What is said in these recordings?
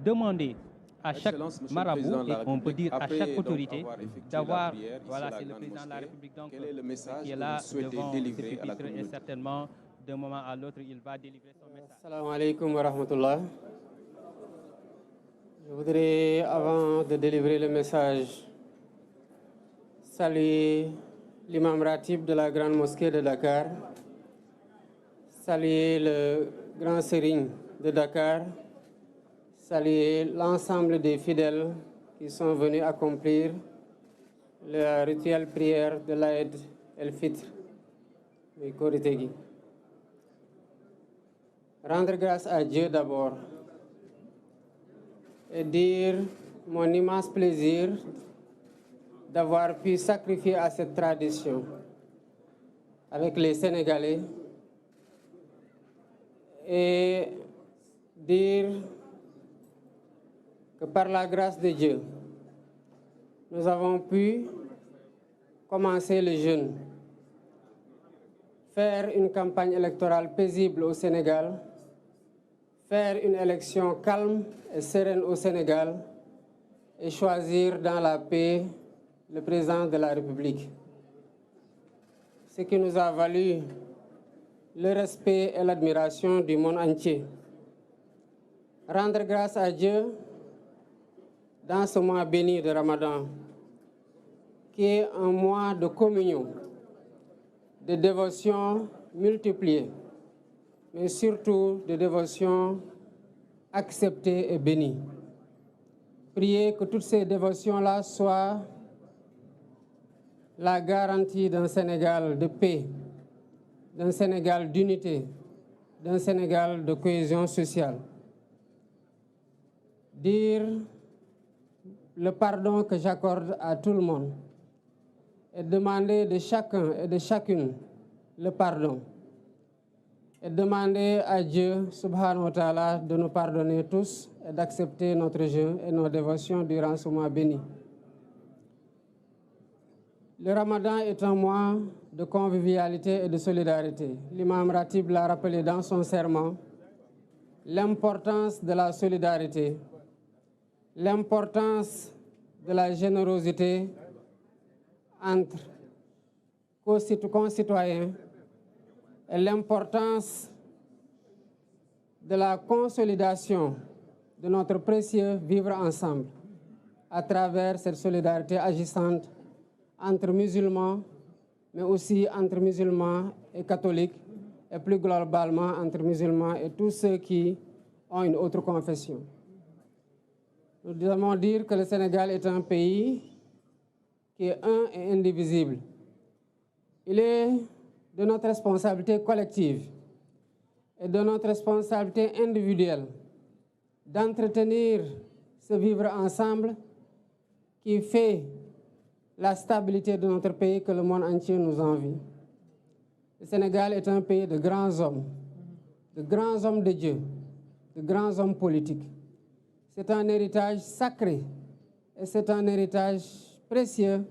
demander à chaque marabout, et on peut dire à chaque autorité, d'avoir, voilà, c'est le président de la République donc, qui est là devant ce pupitre et certainement, d'un moment à l'autre, il va délivrer son message. Assalamu alaikum wa rahmatullah. Je voudrais, avant de délivrer le message, saluer l'imam ratib de la grande mosquée de Dakar, saluer le grand sérigne de Dakar, saluer l'ensemble des fidèles qui sont venus accomplir la rituelle prière de l'Aïd el-Fitr, du Koritegi. Rendre grâce à Dieu d'abord et dire mon immense plaisir d'avoir pu sacrifier à cette tradition avec les Sénégalais et dire que par la grâce de Dieu, nous avons pu commencer le jeûne, faire une campagne électorale paisible au Sénégal, faire une élection calme et sereine au Sénégal et choisir dans la paix le président de la République. Ce qui nous a valu le respect et l'admiration du monde entier. Rendre grâce à Dieu dans ce mois béni de Ramadan, qui est un mois de communion, de dévotion multipliée, mais surtout de dévotion acceptée et bénie. Priez que toutes ces dévotions-là soient la garantie d'un Sénégal de paix, d'un Sénégal d'unité, d'un Sénégal de cohésion sociale. Dire le pardon que j'accorde à tout le monde et demander de chacun et de chacune le pardon. Et demander à Dieu, subhanahu wa ta'ala, de nous pardonner tous et d'accepter notre jeûne et nos dévotions durant ce mois béni. Le Ramadan est un mois de convivialité et de solidarité. L'imam Ratib l'a rappelé dans son sermon, l'importance de la solidarité, l'importance de la générosité entre concitoyens et l'importance de la consolidation de notre précieux vivre ensemble à travers cette solidarité agissante entre musulmans, mais aussi entre musulmans et catholiques, et plus globalement entre musulmans et tous ceux qui ont une autre confession. Nous devons dire que le Sénégal est un pays qui est un et indivisible. Il est de notre responsabilité collective et de notre responsabilité individuelle d'entretenir ce vivre ensemble qui fait la stabilité de notre pays que le monde entier nous envie. Le Sénégal est un pays de grands hommes de Dieu, de grands hommes politiques. C'est un héritage sacré et c'est un héritage précieux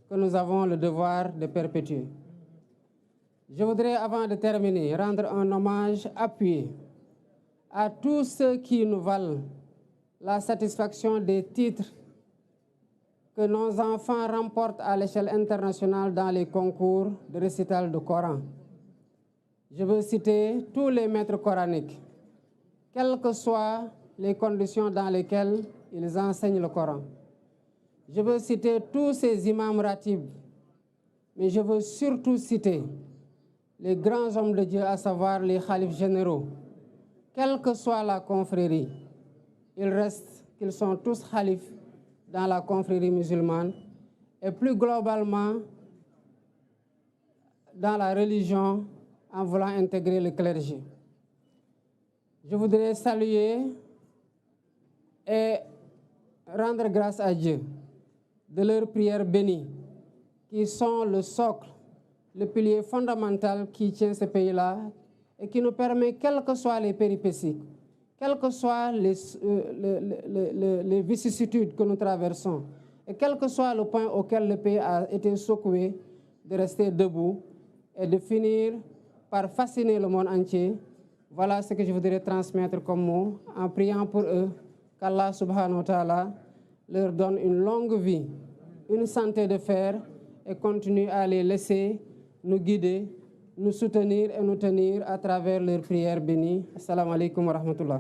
que nous avons le devoir de perpétuer. Je voudrais, avant de terminer, rendre un hommage appuyé à tous ceux qui nous valent la satisfaction des titres que nos enfants remportent à l'échelle internationale dans les concours de récital du Coran. Je veux citer tous les maîtres coraniques, quelles que soient les conditions dans lesquelles ils enseignent le Coran. Je veux citer tous ces imams ratibs, mais je veux surtout citer les grands hommes de Dieu, à savoir les khalifes généraux. Quelle que soit la confrérie, il reste qu'ils sont tous khalifes dans la confrérie musulmane et plus globalement dans la religion en voulant intégrer le clergé. Je voudrais saluer et rendre grâce à Dieu de leurs prières bénies qui sont le socle, le pilier fondamental qui tient ce pays-là et qui nous permet, quelles que soient les péripéties, quelles que soient les vicissitudes que nous traversons, et quel que soit le point auquel le pays a été secoué, de rester debout et de finir par fasciner le monde entier. Voilà ce que je voudrais transmettre comme mot en priant pour eux qu'Allah subhanahu wa ta'ala leur donne une longue vie, une santé de fer et continue à les laisser nous guider, nous soutenir et nous tenir à travers leurs prières bénies. Assalamu alaikum wa rahmatullah.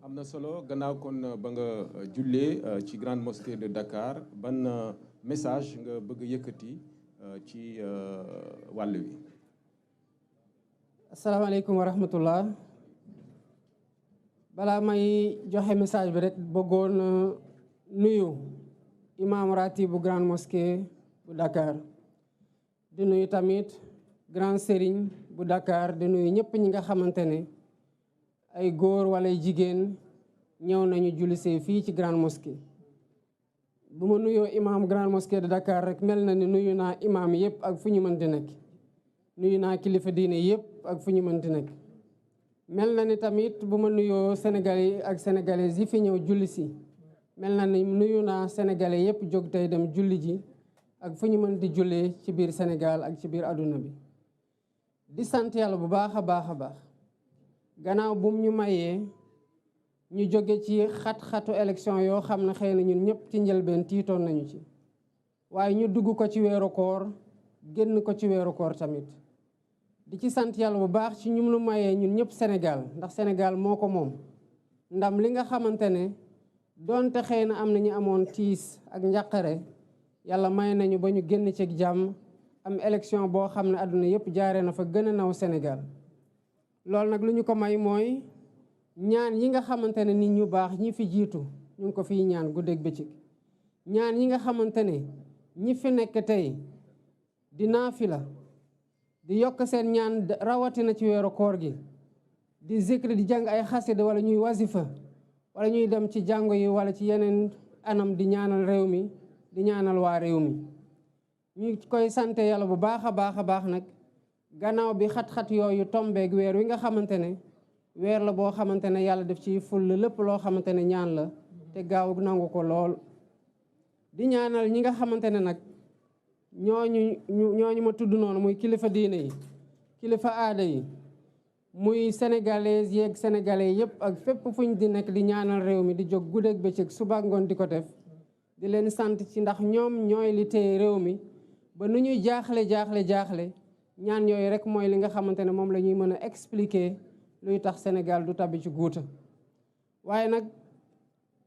Amna solo gannaaw kon ba nga jullee ci grande mosquée de Dakar ban message nga bëgg yëkkati ci wàll wi. Assalamu alaikum wa rahmatullah. Balaa may joxe message bi rek bëggoon nuyu imam ratib bu grande mosquée bu Dakar di nuyu tamit grand sérigne bu Dakar di nuyu ñëpp ñi nga xamante ne ay góor wala jigéen ñëw nañu jullisee fii ci grande mosquée. bu ma nuyoo imam grande mosquée de Dakar rek mel na ni nuyu naa imam yëpp ak fu ñu mënti nekk nuyu naa kilifa diine yëpp ak fu ñu mënti nekk. mel na ni tamit bu ma nuyoo sénégalais yi ak sénégalaises yi fi ñëw julli si mel na ni nuyu naa sénégalais yëpp jóg tey dem julli ji ak fu ñu mën di jullee ci biir Sénégal ak ci biir àdduna bi. di sant yàlla bu baax a baax a baax gannaaw bum ñu mayee ñu jóge ci xat-xatu élection yoo xam ne xëy na ñun ñëpp ci njëlbeen tiitoon nañu ci waaye ñu dugg ko ci weeru koor génn ko ci weeru koor tamit. di ci sant yàlla bu baax ci ñum lu mayee ñun ñëpp Sénégal ndax Sénégal moo ko moom ndam li nga xamante ne doonte xëy na am na ñu amoon tiis ak njàqare yàlla may nañu ba ñu génn ci jàmm am élection boo xam ne àdduna yëpp jaaree na fa gën a naw Sénégal. loolu nag lu ñu ko may mooy ñaan yi nga xamante ne nit ñu baax ñi fi jiitu ñu ngi ko fiy ñaan guddeeg bëccëg ñaan yi nga xamante ne ñi fi nekk tey di naafila di yokk seen ñaan rawatina ci weeru koor gi di zikri di jàng ay xasida wala ñuy wasifa wala ñuy dem ci jàngo yi wala ci yeneen anam di ñaanal réew mi di ñaanal waa réew mi. ñu koy sante yàlla bu baax a baax a baax nag gannaaw bi xat-xat yooyu tombeeg weer wi nga xamante ne weer la boo xamante ne yàlla def ci ful lépp loo xamante ne ñaan la te gaaw nangu ko lool. di ñaanal ñi nga xamante ne nag ñooñu ma tudd noonu muy kilifa diine yi kilifa aada yi muy sénégalais yeeg sénégalais yëpp ak fépp fuñ di nekk di ñaanal réew mi di jóg guddeeg bëccëg suba ngoon di ko def di leen sant ci ndax ñoom ñooy li téye réew mi ba nu ñuy jaaxle ñaan yooyu rek mooy li nga xamante ne moom la ñuy mën a expliquer luy tax Sénégal du tabbi ci guuta. waaye nag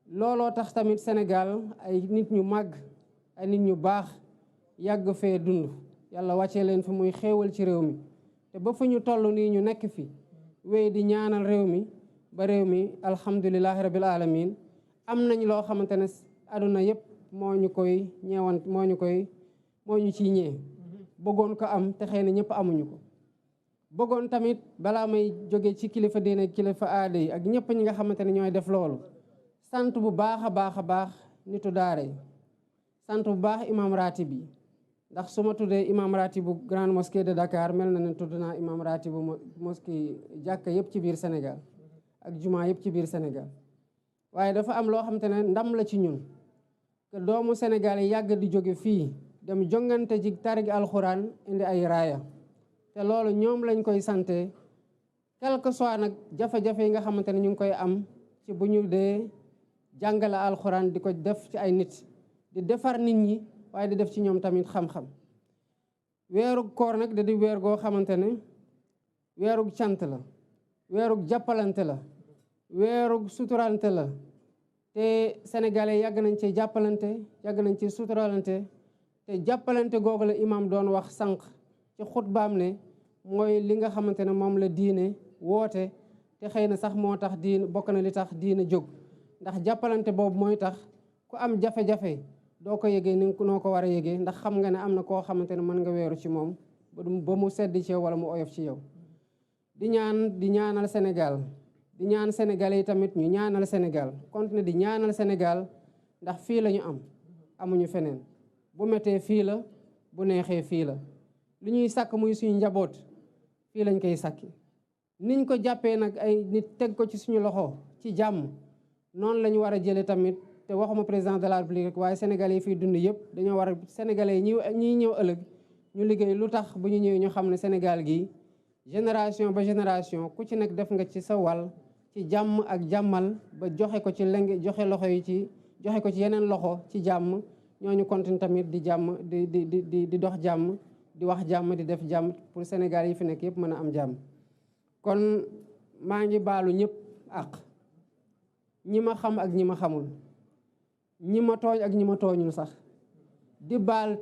looloo tax tamit Sénégal ay nit ñu màgg ay nit ñu baax yàgg fee dund yàlla wàccee leen fi muy xéewal ci réew mi te ba fu ñu toll nii ñu nekk fi wéy di ñaanal réew mi ba réew mi alhamdulilahi rabil alamin am nañ loo xamante ne àdduna yëpp moo ñu ciy ñee bëggoon ko am te xëy na ñëpp amuñu ko. bëggoon tamit balaa may jóge ci kilifa diine kilifa aada yi ak ñëpp ñi nga xamante ne ñooy def loolu sant bu baax a baax nitu daara yi sant bu baax imam ratib yi ndax su ma tuddee imam ratib bu grande mosquée de Dakar mel na ne tudd naa imam ratib bu mosquée jàkka yëpp ci biir Sénégal ak jumaa yëpp ci biir Sénégal. waaye dafa am loo xamante ne ndam la ci ñun que doomu Sénégal yi yàgg di jóge fii dem jongante ci tarig alxuraan indi ay raaya te loolu ñoom lañ koy sante quel que soit nag jafe-jafe yi nga xamante ne ñu ngi koy am ci bu ñu dee jàngale alxuraan di ko def ci ay nit di defar nit ñi waaye di def ci ñoom tamit xam-xam. weeru koor nag da di weer goo xamante ne weerug cant la weerug jàppalante la weerug suturalante la te sénégalais yàgg nañ ci jàppalante yàgg nañ ci suturalante te jàppalante googu la imam doon wax sànq ci xutbaam ne mooy li nga xamante ne moom la diine woote te xëy na sax moo tax diine bokk na li tax diine jóg ndax jàppalante boobu mooy tax ku am jafe-jafe doo ko yëgee ni noo ko war a yëgee ndax xam nga ne am na koo xamante ne mën nga weeru ci moom ba mu sedd ci yow wala mu oyof ci yow. di ñaanal Sénégal di ñaan Sénégalais yi tamit ñu ñaanal Sénégal continuer di ñaanal Sénégal ndax fii la ñu amuñu feneen bu méttee fii la bu neexee fii la lu ñuy sàkk muy suñu njaboot fii lañ koy sàkki niñ ko jàppee nag ay nit teg ko ci suñu loxo ci jàmm noonu la ñu war a jëlee tamit te waxuma président de la République waaye sénégalais yi fiy dund yëpp dañoo war a sénégalais yi ñiy ñëw ëllëg ñu liggéey lu tax bu ñu ñëwee ñu xam ne Sénégal gi génération ba génération ku ci nekk def nga ci sa wàll ci jàmm ak jàmmal ba joxe ko ci joxe loxo yi ci joxe ko ci yeneen loxo ci jàmm ñooñu continue tamit di jàmm di dox jàmm di wax jàmm di def jàmm pour Sénégal yi fi nekk yëpp mën a am jàmm. kon maa ngi baalu ñëpp ak ñi ma xam ak ñi ma xamul ñi ma tooñ ak ñi ma tooñul sax di baalu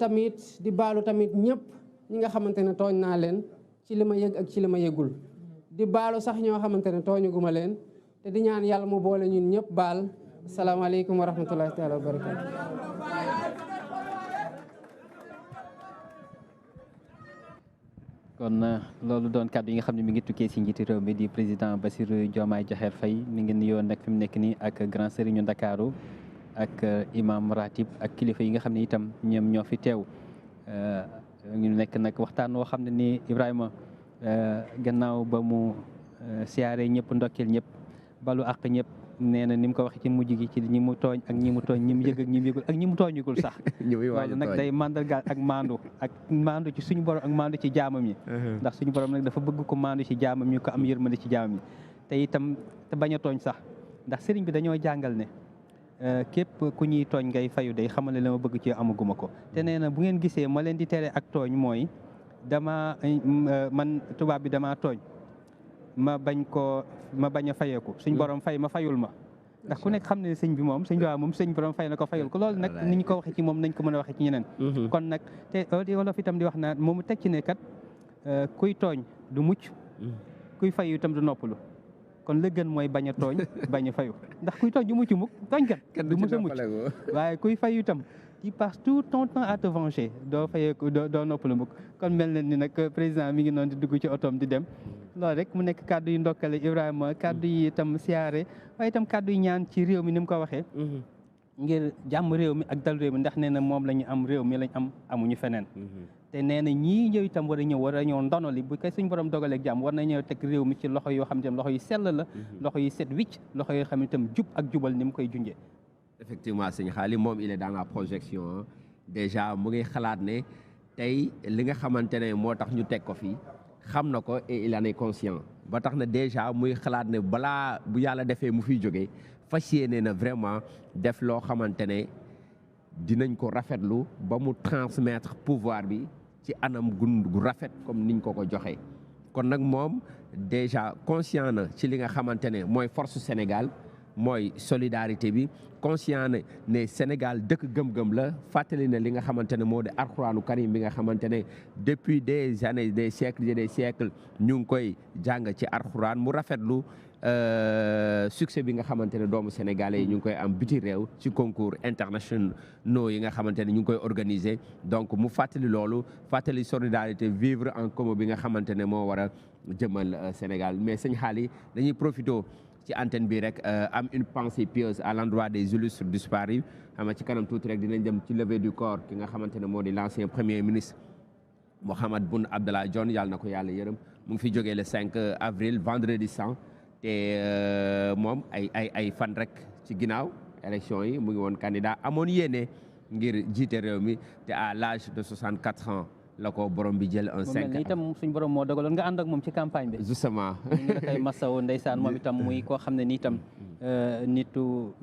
tamit ñëpp ñi nga xamante ne tooñ naa leen ci li ma yëg ak ci li ma yëgul di baalu sax ñoo xamante ne tooñuguma leen te di ñaan yàlla mu boole ñun ñëpp baal. asalaamaaleykum wa rahmatullahi taala wa barakatu. kon loolu doon kàddu yi nga xam ne mi ngi tukkee si njiiti réew mi di président Bassirou Diomaye Diakhar Faye mi ngi nuyoo nag fi mu nekk nii ak grand serigne Ndakaaru ak imam ratib ak kilifa yi nga xam ne itam ñoom ñoo fi teew ñu nekk nag waxtaan woo xam ne nii Ibrahima gannaaw ba mu siyaare ñëpp ndokkeel ñëpp balu àq ñëpp nee na ni mu ko waxee ci mujj gi ci ñi mu tooñ ak ñi mu tooñ ñi mu yëg ak ñi mu yëgul ak ñi mu tooñugul sax loolu nag day mandargaal ak maandu ci suñu borom ak maandu ci jaamam yi ndax suñu borom nag dafa bëgg ko maandu ci jaamam ñu ko am yërmande ci jaamam yi te itam te bañ a tooñ sax ndax sëriñ bi dañoo jàngal ne képp ku ñuy tooñ ngay fayu day xamal ne la ma bëgg ci amaguma ko te nee na bu ngeen gisee ma leen di tere ak tooñ mooy man tubaab bi damaa tooñ ma bañ a fayeeku suñ borom fay ma fayul ma ndax ku nekk xam ne sëñ bi moom sëñ bi moom sëñ borom fay na ko fayul ko loolu nag ni ñu ko waxee ci moom nañ ko mën a waxee ci ñeneen kon nag te wolof itam di wax naa moomu teg ci ne kat kuy tooñ du mucc kuy fayu itam du noppalu kon la gën mooy bañ a tooñ bañ a fayu ndax kuy tooñ du mucc mukk tooñ kat du mës a mucc waaye kuy fayu itam tu passes tout ton temps à te venger doo fayeeku doo noppalu mukk kon mel na ni nag président mi ngi noonu di dugg ci otoom di dem loolu rek mu nekk kàddu yu ndokkale Ibrahima kàddu yi itam siyaare waaye itam kàddu yi ñaan ci réew mi ni mu ko waxee ngir jàmm réew mi ak dal réew mi ndax nee na moom la ñu am réew mi lañ am amuñu feneen te nee na ñii ñëw itam war a ñëw ndono li bu koy suñ borom dogaleeg jàmm war na ñëw teg réew mi ci loxo yoo xam ne loxo yu sell la loxo yu set wicc loxo yoo xam ne itam jub ak jubal ni mu koy junjee. Effectivement sëñ Xaali moom il est dans la projection déjà mu ngi xalaat ne tey li nga xamante ne moo tax ñu teg ko fii xam na ko et il en est conscient ba tax na déjà muy xalaat ne balaa bu yàlla defee mu fiy jógee fas yéene na vraiment def loo xamante ne dinañ ko rafetlu ba mu transmettre pouvoir bi ci anam gu rafet comme niñ ko joxee kon nag moom déjà conscient na ci li nga xamante ne mooy force Sénégal mooy solidarité bi conscient ne Sénégal dëkk gëm-gëm la fàttali na li nga xamante ne moo di alxuraanu karim bi nga xamante ne depuis des années des siècles et des siècles ñu ngi koy jàng ci alxuraan mu rafetlu succès bi nga xamante ne doomu sénégalais yi ñu ngi koy am biti réew ci concours internationaux yi nga xamante ne ñu ngi koy organiser donc mu fàttali loolu fàttali solidarité vivre en commun bi nga xamante ne moo war a jëmal Sénégal mais sëñ Xaali dañuy profito ci antenne bi rek am une pensée pieuse à l'endroit des illustres disparus xam nga ci kanam tuuti rek dinañ dem ci levée du corps ki nga xamante ne moo di l'ancien premier ministre Mahammed Boun Abdallah Dionne yàlla na ko yàlla yërëm mu ngi fi jógee le 5 avril vendredi saint te moom ay fan rek ci ginnaaw élection yi mu ngi woon candidat amoon yéene ngir jiite réew mi te à l'âge de 64 ans la ko borom bi jël un 5 itam suñ borom moo dogaloon nga ànd ak moom ci campagne bi. justement ñu ngi la koy masawu ndeysaan moom itam muy koo xam ne nii itam nitu